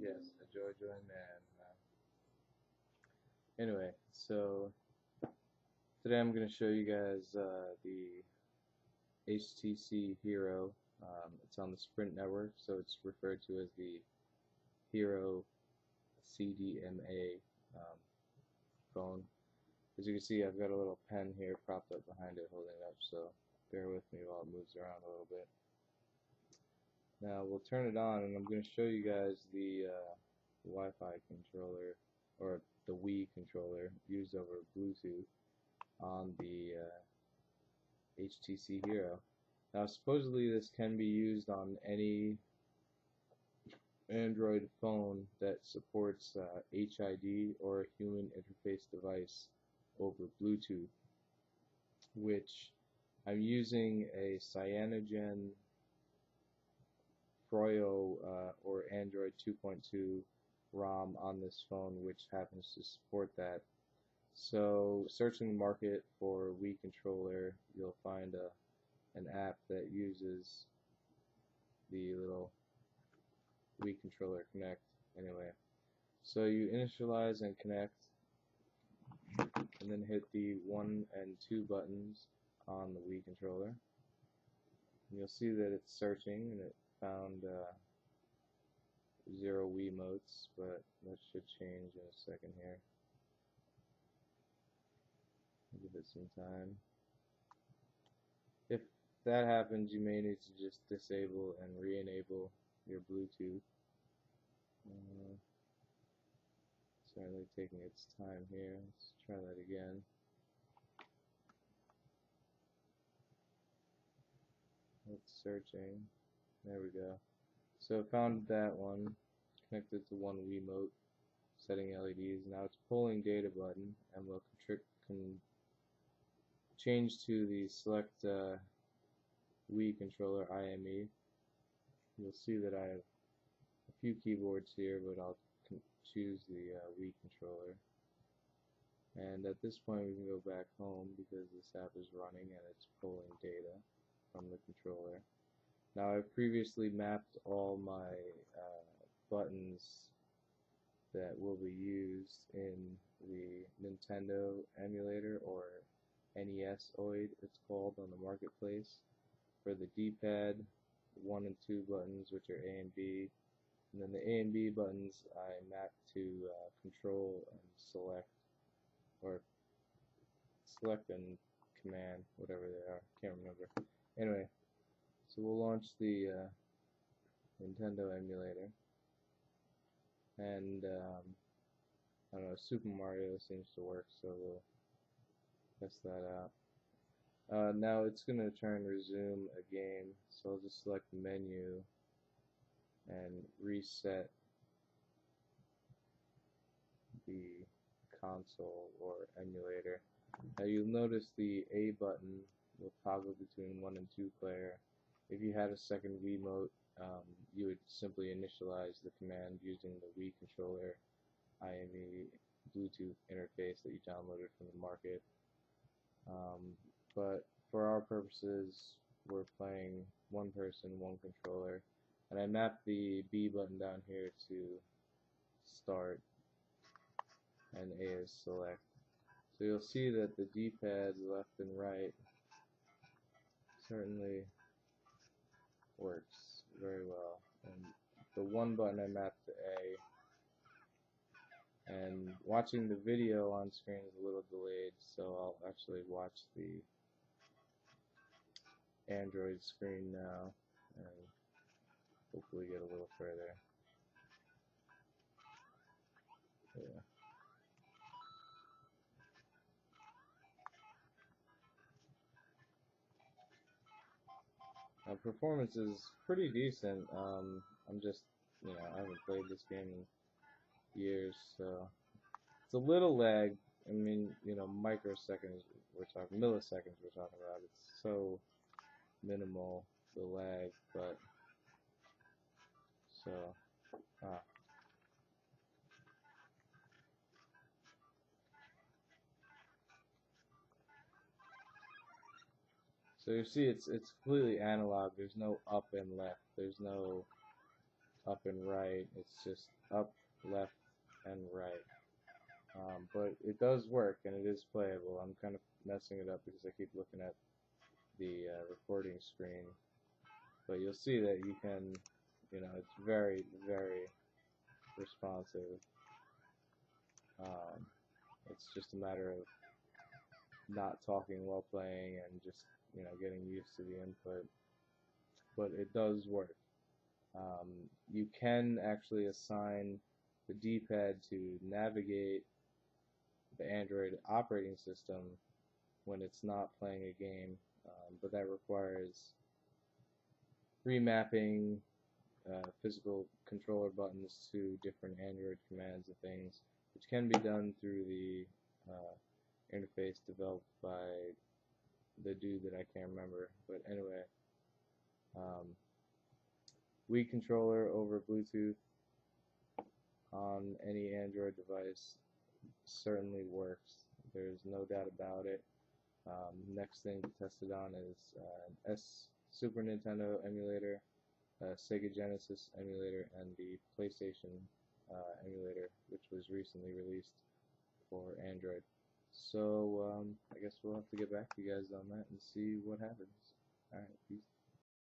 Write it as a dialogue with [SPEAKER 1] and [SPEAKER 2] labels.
[SPEAKER 1] Yes, a joy man. Anyway, so today I'm going to show you guys the HTC Hero. It's on the Sprint network, so it's referred to as the Hero CDMA phone. As you can see, I've got a little pen here propped up behind it holding it up, so bear with me while it moves around a little bit. Now we'll turn it on, and I'm going to show you guys the Wi-Fi controller, or the Wii controller, used over Bluetooth on the HTC Hero. Now supposedly this can be used on any Android phone that supports HID or a human interface device over Bluetooth, which I'm using a Cyanogen Froyo or Android 2.2 ROM on this phone, which happens to support that. So searching the market for Wii controller, you'll find an app that uses the little Wii controller connect. Anyway, so you initialize and connect, and then hit the 1 and 2 buttons on the Wii controller. And you'll see that it's searching, and it found 0 Wiimotes, but that should change in a second here. Give it some time. If that happens, you may need to just disable and re-enable your Bluetooth. Certainly taking its time here. Let's try that again. It's searching. There we go. So found that one, connected to one Wiimote, setting LEDs. Now it's pulling data button, and we'll change to the select Wii controller IME. You'll see that I have a few keyboards here, but I'll choose the Wii controller. And at this point we can go back home because this app is running and it's pulling data from the controller. Now I've previously mapped all my buttons that will be used in the Nintendo emulator, or NES-oid it's called on the marketplace. For the D-pad, 1 and 2 buttons, which are A and B, and then the A and B buttons I map to control and select, or select and command, whatever they are, can't remember. Anyway, so we'll launch the Nintendo emulator, and I don't know, Super Mario seems to work, so we'll test that out. Now it's going to try and resume a game, so I'll just select menu and reset the console or emulator. Now you'll notice the A button will toggle between 1 and 2 player. If you had a second Wiimote, you would simply initialize the command using the Wii controller IME Bluetooth interface that you downloaded from the market. But for our purposes, we're playing one person, one controller, and I mapped the B button down here to start and A is select. So you'll see that the D-pads left and right certainly works very well. And the 1 button I mapped to A, and watching the video on screen is a little delayed, so I'll actually watch the Android screen now and hopefully get a little further. Yeah. Now performance is pretty decent. I'm just, I haven't played this game in years, so it's a little lag. I mean, microseconds we're talking, milliseconds we're talking about. It's so minimal, the lag, but so So you see it's completely analog. There's no up and left. There's no up and right. It's just up, left, and right. But it does work and it is playable. I'm kind of messing it up because I keep looking at the recording screen. But you'll see that you can, it's very, very responsive. It's just a matter of not talking while playing and just, getting used to the input. But it does work. You can actually assign the D-pad to navigate the Android operating system when it's not playing a game, but that requires remapping physical controller buttons to different Android commands and things, which can be done through the interface developed by the dude that I can't remember. But anyway, Wii controller over Bluetooth on any Android device certainly works. There's no doubt about it. Next thing to test it on is an Super Nintendo emulator, Sega Genesis emulator, and the PlayStation emulator, which was recently released for Android. So I guess we'll have to get back to you guys on that and see what happens. Alright, peace.